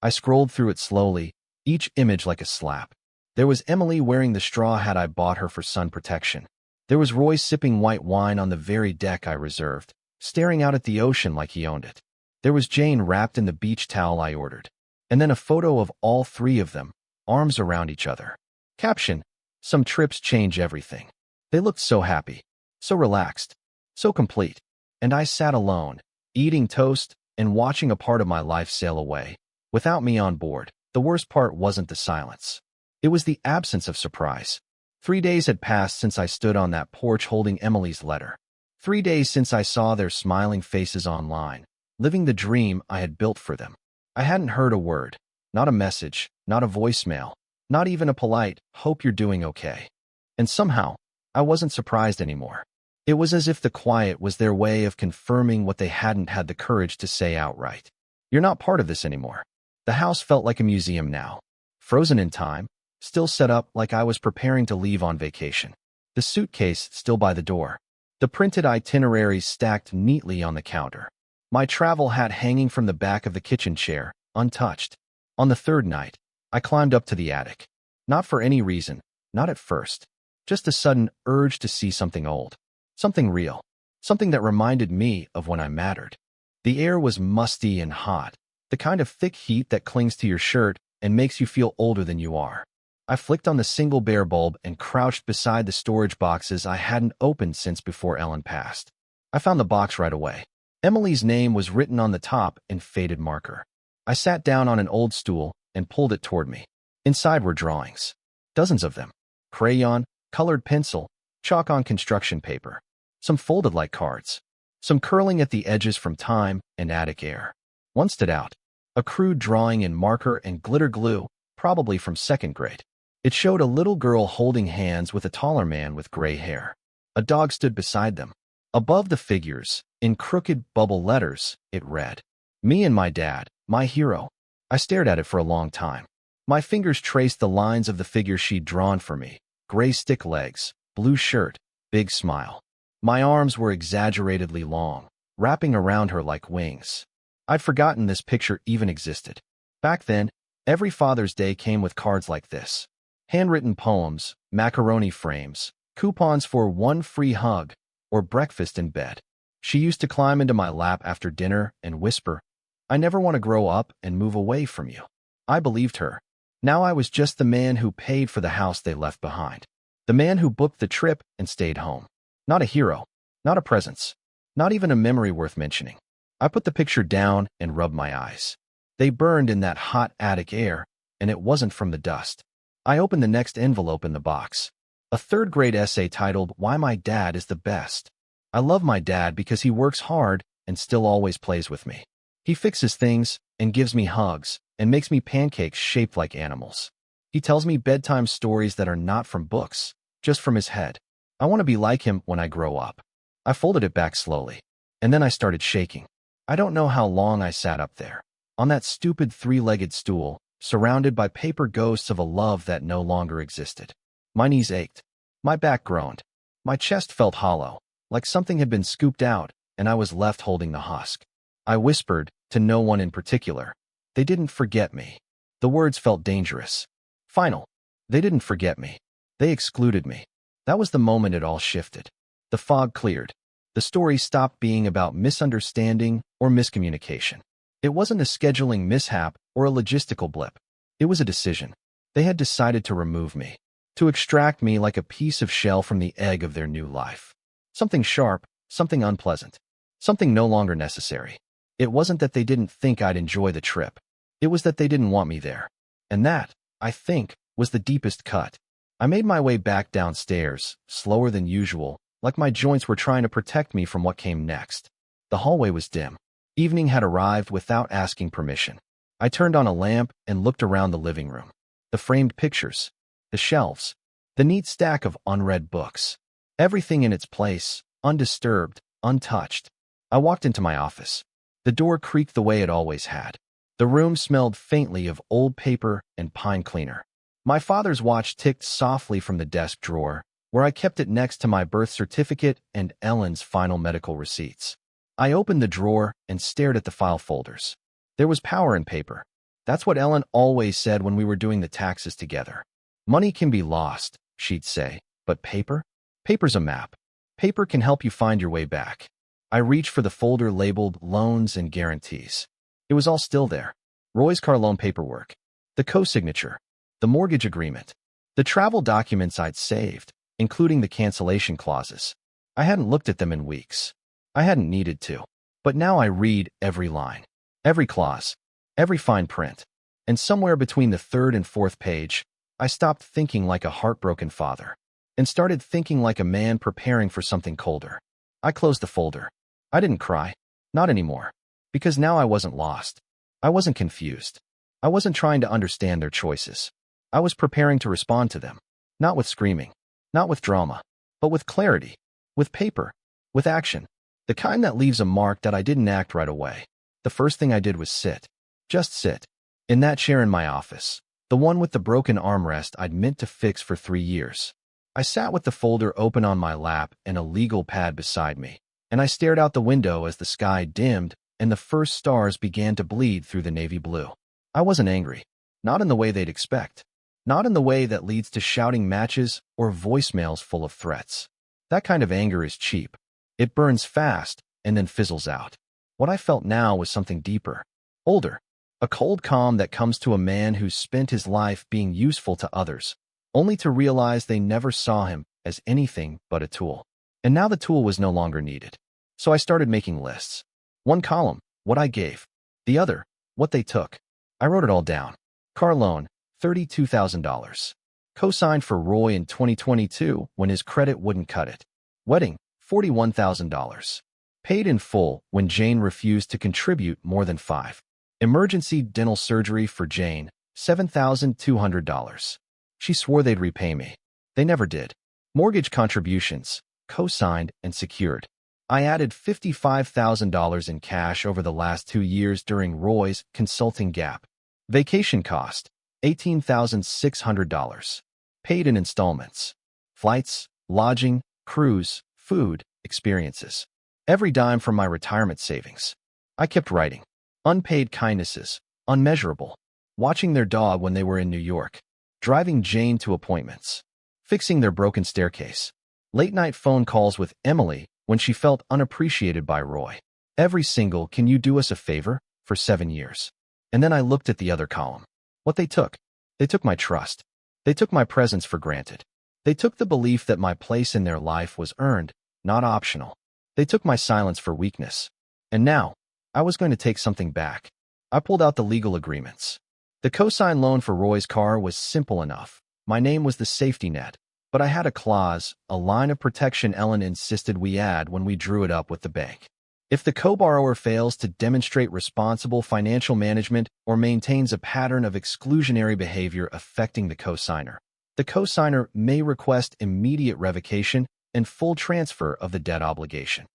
I scrolled through it slowly, each image like a slap. There was Emily wearing the straw hat I bought her for sun protection. There was Roy sipping white wine on the very deck I reserved, staring out at the ocean like he owned it. There was Jane wrapped in the beach towel I ordered. And then a photo of all three of them, arms around each other. Caption, "Some trips change everything." They looked so happy, so relaxed, so complete. And I sat alone, eating toast and watching a part of my life sail away, without me on board. The worst part wasn't the silence. It was the absence of surprise. 3 days had passed since I stood on that porch holding Emily's letter. 3 days since I saw their smiling faces online, living the dream I had built for them. I hadn't heard a word, not a message, not a voicemail, not even a polite, "Hope you're doing okay." And somehow, I wasn't surprised anymore. It was as if the quiet was their way of confirming what they hadn't had the courage to say outright. "You're not part of this anymore." The house felt like a museum now, frozen in time, still set up like I was preparing to leave on vacation. The suitcase still by the door. The printed itineraries stacked neatly on the counter. My travel hat hanging from the back of the kitchen chair, untouched. On the third night, I climbed up to the attic. Not for any reason, not at first. Just a sudden urge to see something old. Something real. Something that reminded me of when I mattered. The air was musty and hot, the kind of thick heat that clings to your shirt and makes you feel older than you are. I flicked on the single bare bulb and crouched beside the storage boxes I hadn't opened since before Ellen passed. I found the box right away. Emily's name was written on the top in faded marker. I sat down on an old stool and pulled it toward me. Inside were drawings. Dozens of them. Crayon, colored pencil, chalk on construction paper. Some folded like cards. Some curling at the edges from time and attic air. One stood out. A crude drawing in marker and glitter glue, probably from second grade. It showed a little girl holding hands with a taller man with gray hair. A dog stood beside them. Above the figures, in crooked bubble letters, it read, "Me and my dad, my hero." I stared at it for a long time. My fingers traced the lines of the figure she'd drawn for me. Gray stick legs, blue shirt, big smile. My arms were exaggeratedly long, wrapping around her like wings. I'd forgotten this picture even existed. Back then, every Father's Day came with cards like this. Handwritten poems, macaroni frames, coupons for one free hug, or breakfast in bed. She used to climb into my lap after dinner and whisper, "I never want to grow up and move away from you." I believed her. Now I was just the man who paid for the house they left behind. The man who booked the trip and stayed home. Not a hero. Not a presence. Not even a memory worth mentioning. I put the picture down and rubbed my eyes. They burned in that hot attic air, and it wasn't from the dust. I opened the next envelope in the box. A third-grade essay titled, "Why My Dad is the Best." I love my dad because he works hard and still always plays with me. He fixes things and gives me hugs and makes me pancakes shaped like animals. He tells me bedtime stories that are not from books, just from his head. I want to be like him when I grow up. I folded it back slowly, and then I started shaking. I don't know how long I sat up there, on that stupid three-legged stool, surrounded by paper ghosts of a love that no longer existed. My knees ached. My back groaned. My chest felt hollow, like something had been scooped out, and I was left holding the husk. I whispered, to no one in particular, "They didn't forget me." The words felt dangerous. Final. They didn't forget me. They excluded me. That was the moment it all shifted. The fog cleared. The story stopped being about misunderstanding or miscommunication. It wasn't a scheduling mishap or a logistical blip. It was a decision. They had decided to remove me, to extract me like a piece of shell from the egg of their new life. Something sharp, something unpleasant, something no longer necessary. It wasn't that they didn't think I'd enjoy the trip. It was that they didn't want me there. And that, I think, was the deepest cut. I made my way back downstairs, slower than usual, like my joints were trying to protect me from what came next. The hallway was dim. Evening had arrived without asking permission. I turned on a lamp and looked around the living room. The framed pictures, the shelves, the neat stack of unread books. Everything in its place, undisturbed, untouched. I walked into my office. The door creaked the way it always had. The room smelled faintly of old paper and pine cleaner. My father's watch ticked softly from the desk drawer, where I kept it next to my birth certificate and Ellen's final medical receipts. I opened the drawer and stared at the file folders. There was power in paper. That's what Ellen always said when we were doing the taxes together. Money can be lost, she'd say, but paper? Paper's a map. Paper can help you find your way back. I reached for the folder labeled Loans and Guarantees. It was all still there. Roy's car loan paperwork, the co-signature, the mortgage agreement, the travel documents I'd saved, including the cancellation clauses. I hadn't looked at them in weeks. I hadn't needed to. But now I read every line, every clause, every fine print. And somewhere between the third and fourth page, I stopped thinking like a heartbroken father and started thinking like a man preparing for something colder. I closed the folder. I didn't cry. Not anymore. Because now I wasn't lost. I wasn't confused. I wasn't trying to understand their choices. I was preparing to respond to them. Not with screaming. Not with drama. But with clarity. With paper. With action. The kind that leaves a mark that I didn't act right away. The first thing I did was sit. Just sit. In that chair in my office. The one with the broken armrest I'd meant to fix for 3 years. I sat with the folder open on my lap and a legal pad beside me. And I stared out the window as the sky dimmed and the first stars began to bleed through the navy blue. I wasn't angry. Not in the way they'd expect. Not in the way that leads to shouting matches or voicemails full of threats. That kind of anger is cheap. It burns fast and then fizzles out. What I felt now was something deeper. Older. A cold calm that comes to a man who's spent his life being useful to others, only to realize they never saw him as anything but a tool. And now the tool was no longer needed. So I started making lists. One column, what I gave. The other, what they took. I wrote it all down. Car loan, $32,000. Co-signed for Roy in 2022 when his credit wouldn't cut it. Wedding, $41,000. Paid in full when Jane refused to contribute more than $5,000. Emergency dental surgery for Jane, $7,200. She swore they'd repay me. They never did. Mortgage contributions, co-signed and secured. I added $55,000 in cash over the last 2 years during Roy's consulting gap. Vacation cost, $18,600. Paid in installments. Flights, lodging, cruise, food, experiences. Every dime from my retirement savings. I kept writing. Unpaid kindnesses, unmeasurable. Watching their dog when they were in New York. Driving Jane to appointments. Fixing their broken staircase. Late-night phone calls with Emily when she felt unappreciated by Roy. Every single, "Can you do us a favor?" for 7 years. And then I looked at the other column. What they took? They took my trust. They took my presence for granted. They took the belief that my place in their life was earned, not optional. They took my silence for weakness. And now, I was going to take something back. I pulled out the legal agreements. The cosign loan for Roy's car was simple enough. My name was the safety net. But I had a clause, a line of protection Ellen insisted we add when we drew it up with the bank. If the co-borrower fails to demonstrate responsible financial management or maintains a pattern of exclusionary behavior affecting the cosigner may request immediate revocation and full transfer of the debt obligation.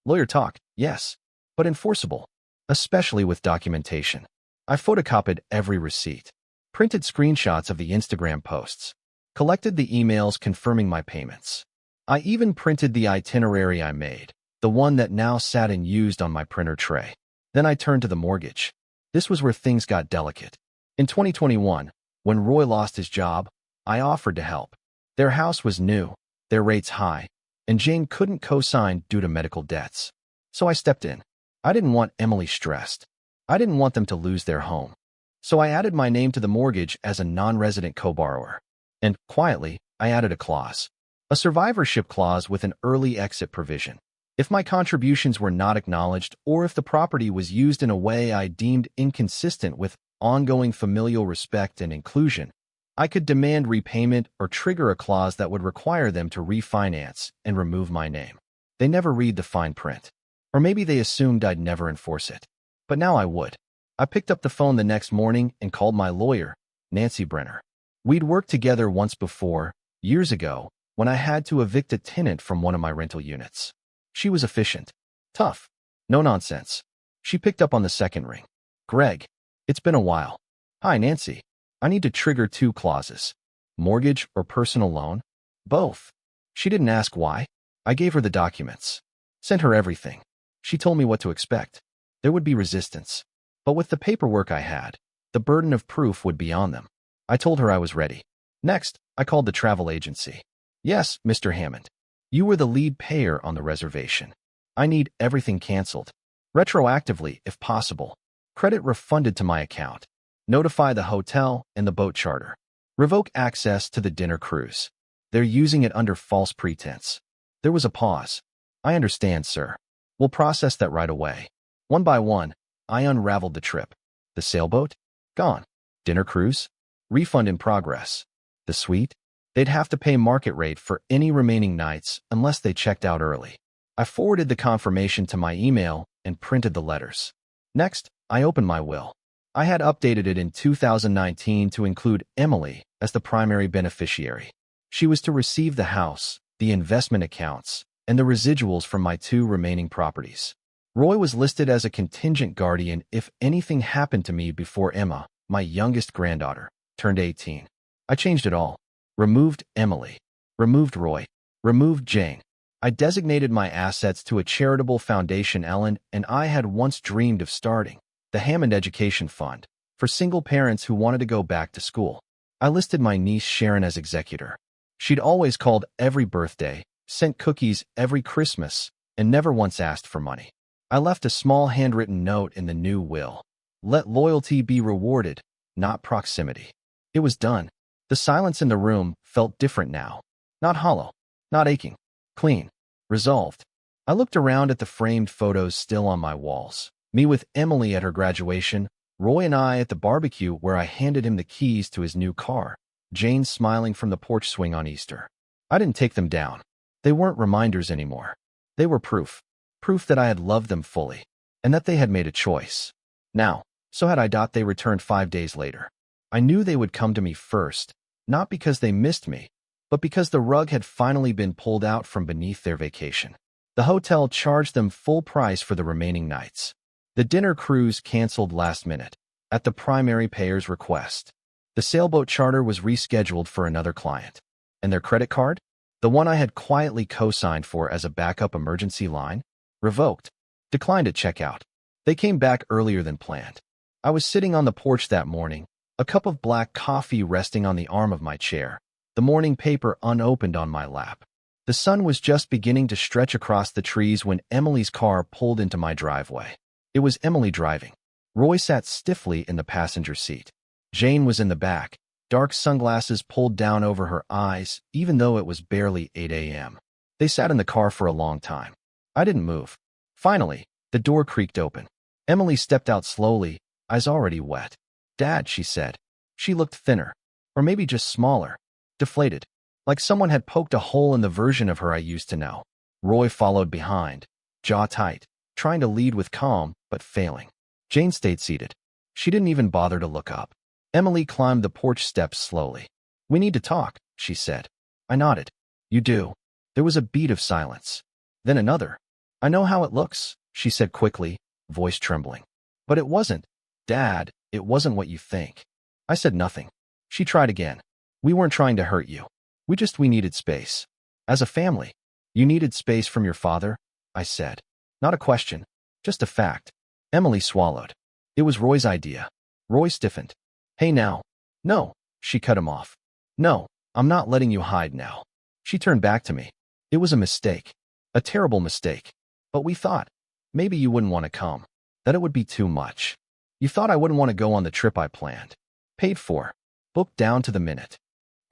Lawyer talk, yes, but enforceable, especially with documentation. I photocopied every receipt, printed screenshots of the Instagram posts, collected the emails confirming my payments. I even printed the itinerary I made, the one that now sat unused on my printer tray. Then I turned to the mortgage. This was where things got delicate. In 2021, when Roy lost his job, I offered to help. Their house was new, their rates high, and Jane couldn't co-sign due to medical debts. So I stepped in. I didn't want Emily stressed. I didn't want them to lose their home. So I added my name to the mortgage as a non-resident co-borrower. And, quietly, I added a clause. A survivorship clause with an early exit provision. If my contributions were not acknowledged or if the property was used in a way I deemed inconsistent with ongoing familial respect and inclusion, I could demand repayment or trigger a clause that would require them to refinance and remove my name. They never read the fine print. Or maybe they assumed I'd never enforce it. But now I would. I picked up the phone the next morning and called my lawyer, Nancy Brenner. We'd worked together once before, years ago, when I had to evict a tenant from one of my rental units. She was efficient, tough, no nonsense. She picked up on the second ring. "Greg, it's been a while." "Hi, Nancy. I need to trigger 2 clauses. Mortgage or personal loan?" "Both." She didn't ask why. I gave her the documents. Sent her everything. She told me what to expect. There would be resistance. But with the paperwork I had, the burden of proof would be on them. I told her I was ready. Next, I called the travel agency. "Yes, Mr. Hammond. You were the lead payer on the reservation. I need everything canceled. Retroactively, if possible. Credit refunded to my account. Notify the hotel and the boat charter. Revoke access to the dinner cruise. They're using it under false pretense." There was a pause. "I understand, sir. We'll process that right away." One by one, I unraveled the trip. The sailboat? Gone. Dinner cruise? Refund in progress. The suite? They'd have to pay market rate for any remaining nights unless they checked out early. I forwarded the confirmation to my email and printed the letters. Next, I opened my will. I had updated it in 2019 to include Emily as the primary beneficiary. She was to receive the house, the investment accounts, and the residuals from my 2 remaining properties. Roy was listed as a contingent guardian if anything happened to me before Emma, my youngest granddaughter, turned 18. I changed it all. Removed Emily. Removed Roy. Removed Jane. I designated my assets to a charitable foundation Ellen and I had once dreamed of starting, the Hammond Education Fund, for single parents who wanted to go back to school. I listed my niece Sharon as executor. She'd always called every birthday, sent cookies every Christmas, and never once asked for money. I left a small handwritten note in the new will. Let loyalty be rewarded, not proximity. It was done. The silence in the room felt different now. Not hollow, not aching, clean, resolved. I looked around at the framed photos still on my walls. Me with Emily at her graduation, Roy and I at the barbecue where I handed him the keys to his new car, Jane smiling from the porch swing on Easter. I didn't take them down. They weren't reminders anymore. They were proof. Proof that I had loved them fully, and that they had made a choice. Now, so had I. They returned 5 days later. I knew they would come to me first, not because they missed me, but because the rug had finally been pulled out from beneath their vacation. The hotel charged them full price for the remaining nights. The dinner cruise canceled last minute, at the primary payer's request. The sailboat charter was rescheduled for another client. And their credit card? The one I had quietly co-signed for as a backup emergency line? Revoked. Declined at checkout. They came back earlier than planned. I was sitting on the porch that morning, a cup of black coffee resting on the arm of my chair, the morning paper unopened on my lap. The sun was just beginning to stretch across the trees when Emily's car pulled into my driveway. It was Emily driving. Roy sat stiffly in the passenger seat. Jane was in the back, dark sunglasses pulled down over her eyes, even though it was barely 8 a.m. They sat in the car for a long time. I didn't move. Finally, the door creaked open. Emily stepped out slowly, eyes already wet. "Dad," she said. She looked thinner, or maybe just smaller, deflated, like someone had poked a hole in the version of her I used to know. Roy followed behind, jaw tight, trying to lead with calm, but failing. Jane stayed seated. She didn't even bother to look up. Emily climbed the porch steps slowly. "We need to talk," she said. I nodded. "You do?" There was a beat of silence. Then another. "I know how it looks," she said quickly, voice trembling. "But it wasn't. Dad, it wasn't what you think." I said nothing. She tried again. "We weren't trying to hurt you. We needed space. As a family." "You needed space from your father?" I said. Not a question, just a fact. Emily swallowed. "It was Roy's idea." Roy stiffened. "Hey now." "No," she cut him off. "No, I'm not letting you hide now." She turned back to me. "It was a mistake. A terrible mistake. But we thought, maybe you wouldn't want to come. That it would be too much. You thought I wouldn't want to go on the trip I planned. Paid for. Booked down to the minute."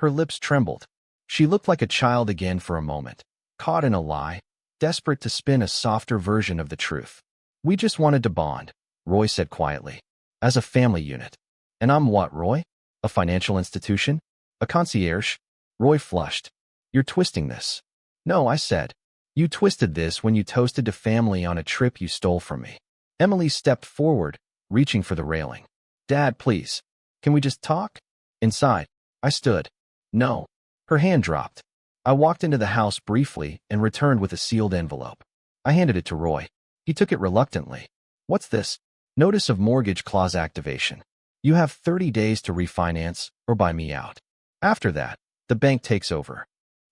Her lips trembled. She looked like a child again for a moment, caught in a lie, desperate to spin a softer version of the truth. "We just wanted to bond," Roy said quietly. "As a family unit." "And I'm what, Roy? A financial institution? A concierge?" Roy flushed. "You're twisting this." "No," I said. "You twisted this when you toasted to family on a trip you stole from me." Emily stepped forward, reaching for the railing. "Dad, please. Can we just talk?" "Inside." I stood. "No." Her hand dropped. I walked into the house briefly and returned with a sealed envelope. I handed it to Roy. He took it reluctantly. "What's this?" "Notice of mortgage clause activation. You have 30 days to refinance or buy me out. After that, the bank takes over."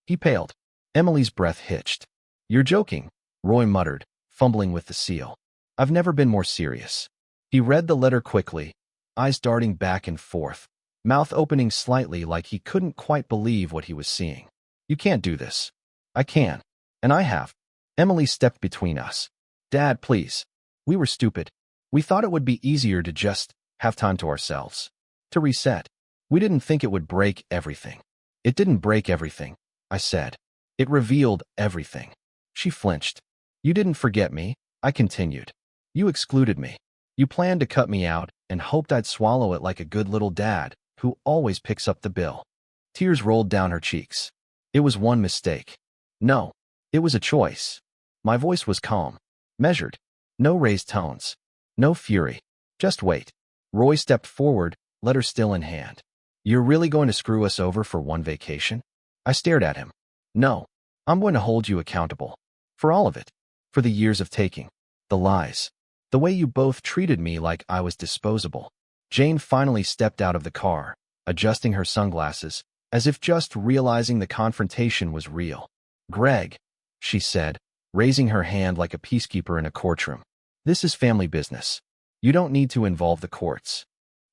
He paled. Emily's breath hitched. "You're joking," Roy muttered, fumbling with the seal. "I've never been more serious." He read the letter quickly, eyes darting back and forth, mouth opening slightly like he couldn't quite believe what he was seeing. "You can't do this." "I can. And I have." Emily stepped between us. "Dad, please. We were stupid. We thought it would be easier to just have time to ourselves. To reset. We didn't think it would break everything." "It didn't break everything," I said. "It revealed everything." She flinched. "You didn't forget me," I continued. "You excluded me. You planned to cut me out and hoped I'd swallow it like a good little dad who always picks up the bill." Tears rolled down her cheeks. "It was one mistake." "No, it was a choice." My voice was calm, measured. No raised tones. No fury. "Just wait." Roy stepped forward, letter still in hand. "You're really going to screw us over for one vacation?" I stared at him. "No. I'm going to hold you accountable. For all of it. For the years of taking. The lies. The way you both treated me like I was disposable." Jane finally stepped out of the car, adjusting her sunglasses, as if just realizing the confrontation was real. "Greg," she said, raising her hand like a peacekeeper in a courtroom. "This is family business. You don't need to involve the courts.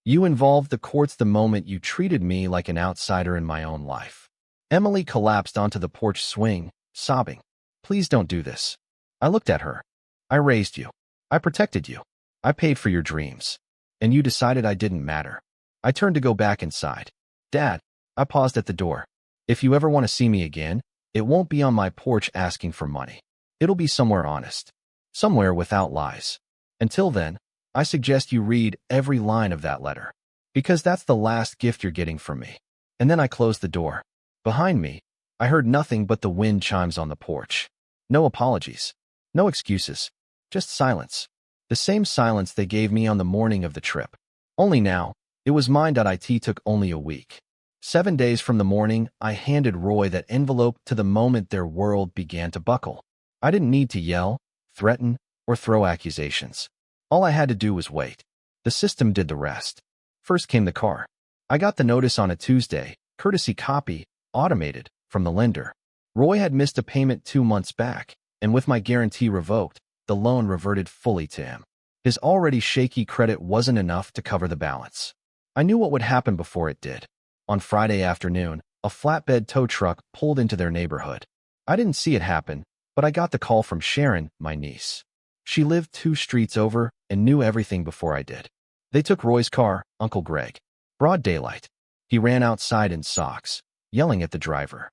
You involved the courts the moment you treated me like an outsider in my own life." Emily collapsed onto the porch swing, sobbing. "Please don't do this." I looked at her. "I raised you. I protected you. I paid for your dreams. And you decided I didn't matter." I turned to go back inside. "Dad," I paused at the door. "If you ever want to see me again, it won't be on my porch asking for money. It'll be somewhere honest. Somewhere without lies. Until then, I suggest you read every line of that letter. Because that's the last gift you're getting from me." And then I closed the door. Behind me, I heard nothing but the wind chimes on the porch. No apologies. No excuses. Just silence. The same silence they gave me on the morning of the trip. Only now, it was mine. It took only a week. 7 days from the morning I handed Roy that envelope to the moment their world began to buckle. I didn't need to yell, threaten, or throw accusations. All I had to do was wait. The system did the rest. First came the car. I got the notice on a Tuesday, courtesy copy, automated, from the lender. Roy had missed a payment 2 months back, and with my guarantee revoked, the loan reverted fully to him. His already shaky credit wasn't enough to cover the balance. I knew what would happen before it did. On Friday afternoon, a flatbed tow truck pulled into their neighborhood. I didn't see it happen, but I got the call from Sharon, my niece. She lived 2 streets over and knew everything before I did. They took Roy's car, Uncle Greg. Broad daylight. He ran outside in socks, yelling at the driver.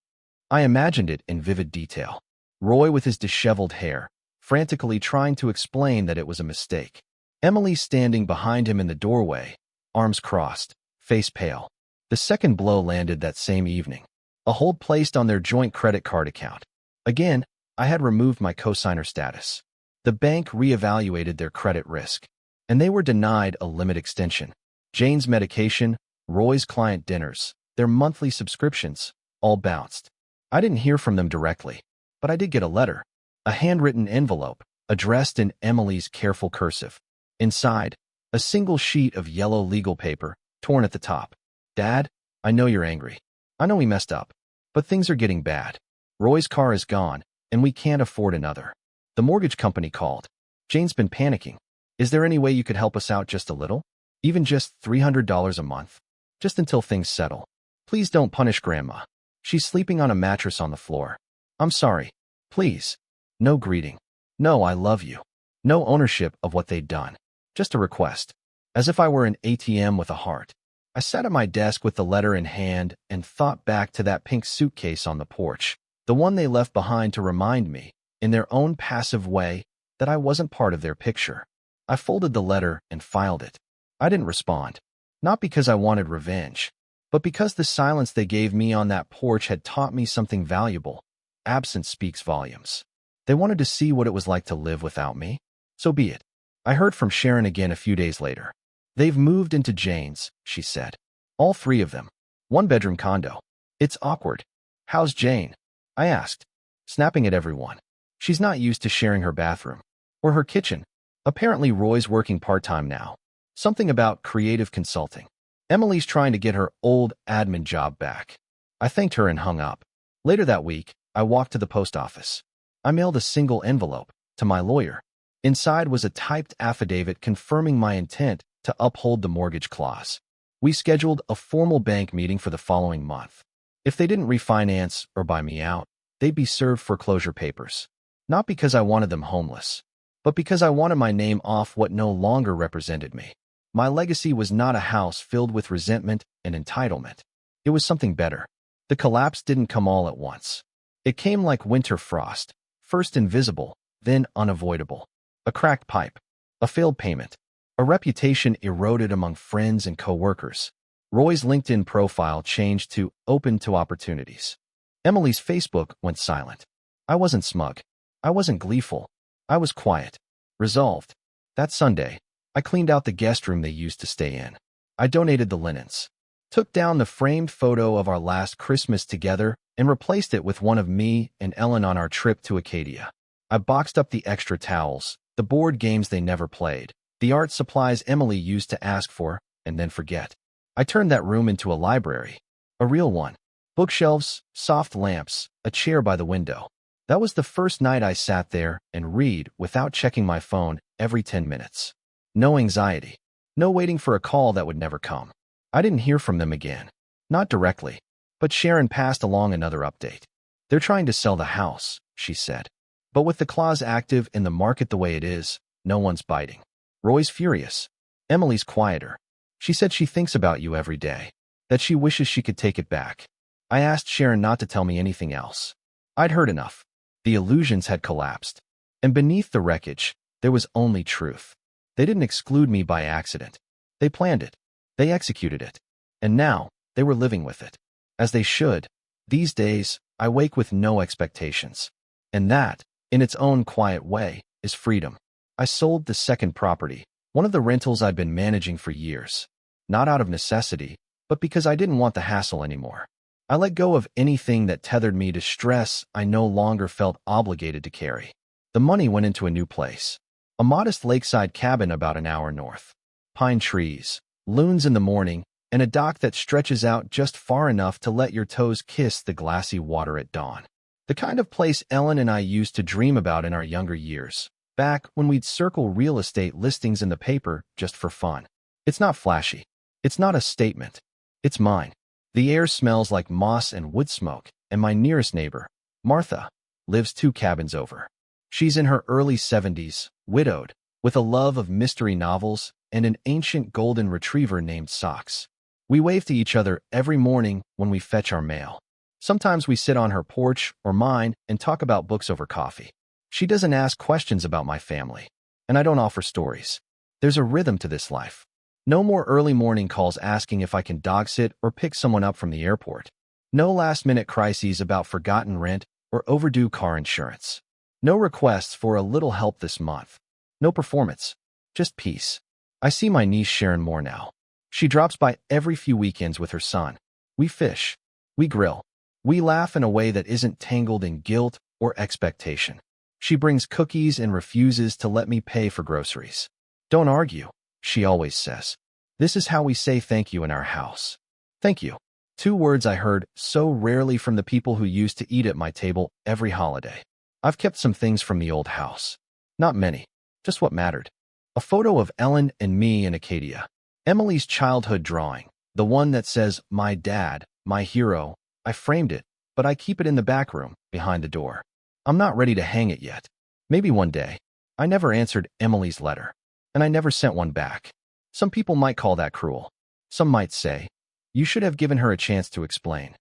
I imagined it in vivid detail. Roy with his disheveled hair, frantically trying to explain that it was a mistake. Emily standing behind him in the doorway, arms crossed, face pale. The second blow landed that same evening. A hold placed on their joint credit card account. Again, I had removed my cosigner status. The bank reevaluated their credit risk, and they were denied a limit extension. Jane's medication, Roy's client dinners, their monthly subscriptions, all bounced. I didn't hear from them directly, but I did get a letter, a handwritten envelope, addressed in Emily's careful cursive. Inside, a single sheet of yellow legal paper, torn at the top. Dad, I know you're angry. I know we messed up, but things are getting bad. Roy's car is gone, and we can't afford another. The mortgage company called. Jane's been panicking. Is there any way you could help us out just a little? Even just $300 a month? Just until things settle. Please don't punish Grandma. She's sleeping on a mattress on the floor. I'm sorry. Please. No greeting. No, I love you. No ownership of what they'd done. Just a request. As if I were an ATM with a heart. I sat at my desk with the letter in hand and thought back to that pink suitcase on the porch, the one they left behind to remind me, in their own passive way, that I wasn't part of their picture. I folded the letter and filed it. I didn't respond. Not because I wanted revenge, but because the silence they gave me on that porch had taught me something valuable. Absence speaks volumes. They wanted to see what it was like to live without me. So be it. I heard from Sharon again a few days later. They've moved into Jane's, she said. All 3 of them. 1-bedroom condo. It's awkward. How's Jane? I asked, snapping at everyone. She's not used to sharing her bathroom. Or her kitchen. Apparently Roy's working part-time now. Something about creative consulting. Emily's trying to get her old admin job back. I thanked her and hung up. Later that week, I walked to the post office. I mailed a single envelope to my lawyer. Inside was a typed affidavit confirming my intent to uphold the mortgage clause. We scheduled a formal bank meeting for the following month. If they didn't refinance or buy me out, they'd be served foreclosure papers. Not because I wanted them homeless, but because I wanted my name off what no longer represented me. My legacy was not a house filled with resentment and entitlement. It was something better. The collapse didn't come all at once. It came like winter frost, first invisible, then unavoidable. A cracked pipe, a failed payment, a reputation eroded among friends and co-workers. Roy's LinkedIn profile changed to open to opportunities. Emily's Facebook went silent. I wasn't smug. I wasn't gleeful. I was quiet, resolved. That Sunday, I cleaned out the guest room they used to stay in. I donated the linens, took down the framed photo of our last Christmas together, and replaced it with one of me and Ellen on our trip to Acadia. I boxed up the extra towels, the board games they never played, the art supplies Emily used to ask for and then forget. I turned that room into a library, a real one. Bookshelves, soft lamps, a chair by the window. That was the first night I sat there and read without checking my phone every 10 minutes. No anxiety. No waiting for a call that would never come. I didn't hear from them again. Not directly. But Sharon passed along another update. They're trying to sell the house, she said. But with the clause active in the market the way it is, no one's biting. Roy's furious. Emily's quieter. She said she thinks about you every day. That she wishes she could take it back. I asked Sharon not to tell me anything else. I'd heard enough. The illusions had collapsed. And beneath the wreckage, there was only truth. They didn't exclude me by accident. They planned it. They executed it. And now, they were living with it. As they should. These days, I wake with no expectations. And that, in its own quiet way, is freedom. I sold the second property, one of the rentals I'd been managing for years. Not out of necessity, but because I didn't want the hassle anymore. I let go of anything that tethered me to stress I no longer felt obligated to carry. The money went into a new place. A modest lakeside cabin about an hour north. Pine trees, loons in the morning, and a dock that stretches out just far enough to let your toes kiss the glassy water at dawn. The kind of place Ellen and I used to dream about in our younger years, back when we'd circle real estate listings in the paper just for fun. It's not flashy. It's not a statement. It's mine. The air smells like moss and wood smoke, and my nearest neighbor, Martha, lives 2 cabins over. She's in her early 70s, widowed, with a love of mystery novels and an ancient golden retriever named Socks. We wave to each other every morning when we fetch our mail. Sometimes we sit on her porch or mine and talk about books over coffee. She doesn't ask questions about my family, and I don't offer stories. There's a rhythm to this life. No more early morning calls asking if I can dog sit or pick someone up from the airport. No last-minute crises about forgotten rent or overdue car insurance. No requests for a little help this month. No performance. Just peace. I see my niece Sharon more now. She drops by every few weekends with her son. We fish. We grill. We laugh in a way that isn't tangled in guilt or expectation. She brings cookies and refuses to let me pay for groceries. Don't argue, she always says. This is how we say thank you in our house. Thank you. 2 words I heard so rarely from the people who used to eat at my table every holiday. I've kept some things from the old house. Not many, just what mattered. A photo of Ellen and me in Acadia. Emily's childhood drawing, the one that says, "My dad, my hero." I framed it, but I keep it in the back room, behind the door. I'm not ready to hang it yet. Maybe one day. I never answered Emily's letter, and I never sent one back. Some people might call that cruel. Some might say, you should have given her a chance to explain.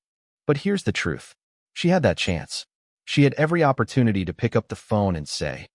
But here's the truth. She had that chance. She had every opportunity to pick up the phone and say,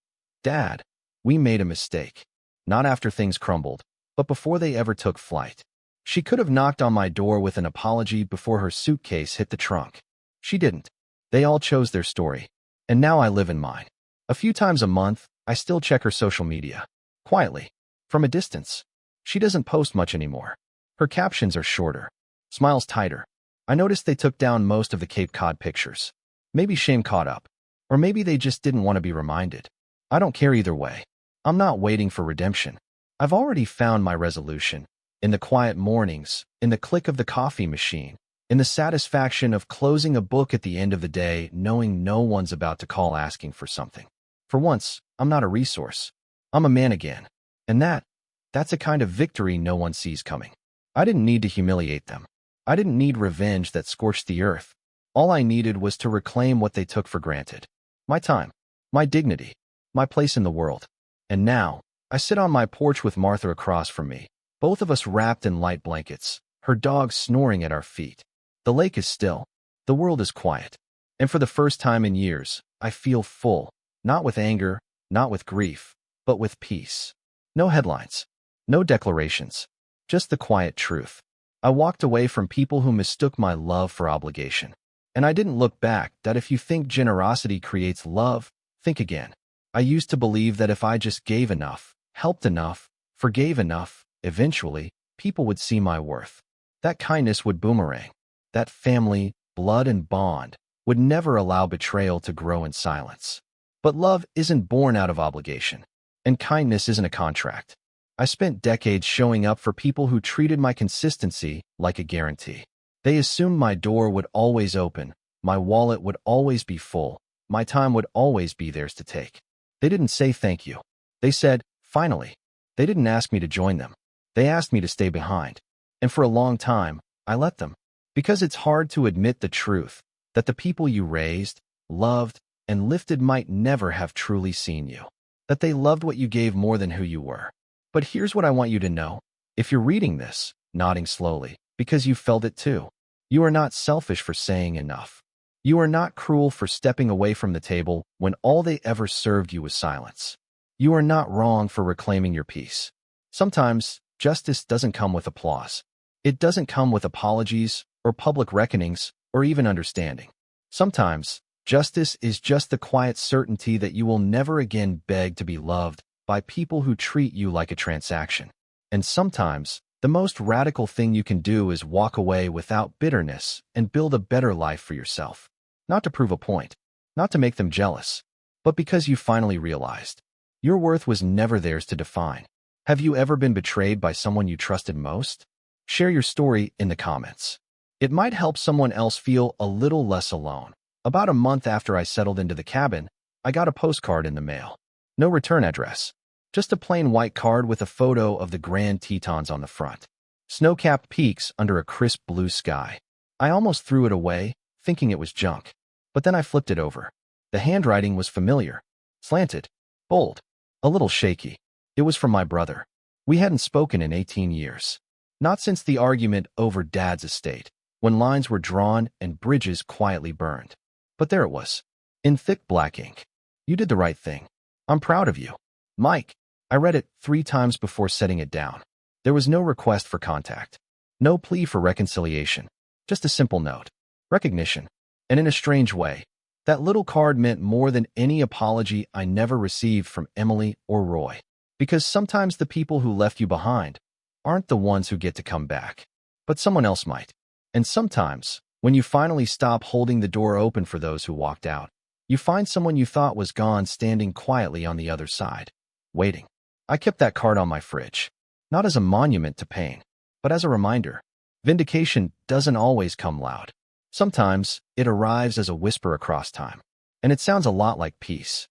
"Dad, we made a mistake." Not after things crumbled, but before they ever took flight. She could have knocked on my door with an apology before her suitcase hit the trunk. She didn't. They all chose their story. And now I live in mine. A few times a month, I still check her social media. Quietly. From a distance. She doesn't post much anymore. Her captions are shorter. Smiles tighter. I noticed they took down most of the Cape Cod pictures. Maybe shame caught up. Or maybe they just didn't want to be reminded. I don't care either way. I'm not waiting for redemption. I've already found my resolution. In the quiet mornings, in the click of the coffee machine, in the satisfaction of closing a book at the end of the day, knowing no one's about to call asking for something. For once, I'm not a resource. I'm a man again. And that's a kind of victory no one sees coming. I didn't need to humiliate them. I didn't need revenge that scorched the earth. All I needed was to reclaim what they took for granted. My time, my dignity, my place in the world. And now, I sit on my porch with Martha across from me, both of us wrapped in light blankets, her dog snoring at our feet. The lake is still. The world is quiet. And for the first time in years, I feel full, not with anger, not with grief, but with peace. No headlines. No declarations. Just the quiet truth. I walked away from people who mistook my love for obligation. And I didn't look back. That if you think generosity creates love, think again. I used to believe that if I just gave enough, helped enough, forgave enough, eventually, people would see my worth. That kindness would boomerang. That family, blood and bond, would never allow betrayal to grow in silence. But love isn't born out of obligation. And kindness isn't a contract. I spent decades showing up for people who treated my consistency like a guarantee. They assumed my door would always open, my wallet would always be full, my time would always be theirs to take. They didn't say thank you. They said, finally. They didn't ask me to join them. They asked me to stay behind. And for a long time, I let them. Because it's hard to admit the truth, that the people you raised, loved, and lifted might never have truly seen you. That they loved what you gave more than who you were. But here's what I want you to know. If you're reading this, nodding slowly, because you felt it too, you are not selfish for saying enough. You are not cruel for stepping away from the table when all they ever served you was silence. You are not wrong for reclaiming your peace. Sometimes, justice doesn't come with applause. It doesn't come with apologies, or public reckonings, or even understanding. Sometimes, justice is just the quiet certainty that you will never again beg to be loved by people who treat you like a transaction. And sometimes, the most radical thing you can do is walk away without bitterness and build a better life for yourself. Not to prove a point, not to make them jealous, but because you finally realized your worth was never theirs to define. Have you ever been betrayed by someone you trusted most? Share your story in the comments. It might help someone else feel a little less alone. About a month after I settled into the cabin, I got a postcard in the mail. No return address. Just a plain white card with a photo of the Grand Tetons on the front. Snow-capped peaks under a crisp blue sky. I almost threw it away, thinking it was junk. But then I flipped it over. The handwriting was familiar, slanted, bold, a little shaky. It was from my brother. We hadn't spoken in 18 years. Not since the argument over Dad's estate, when lines were drawn and bridges quietly burned. But there it was, in thick black ink. You did the right thing. I'm proud of you, Mike. I read it 3 times before setting it down. There was no request for contact, no plea for reconciliation, just a simple note. Recognition. And in a strange way, that little card meant more than any apology I never received from Emily or Roy. Because sometimes the people who left you behind aren't the ones who get to come back, but someone else might. And sometimes, when you finally stop holding the door open for those who walked out, you find someone you thought was gone standing quietly on the other side, waiting. I kept that card on my fridge, not as a monument to pain, but as a reminder. Vindication doesn't always come loud. Sometimes, it arrives as a whisper across time. And it sounds a lot like peace.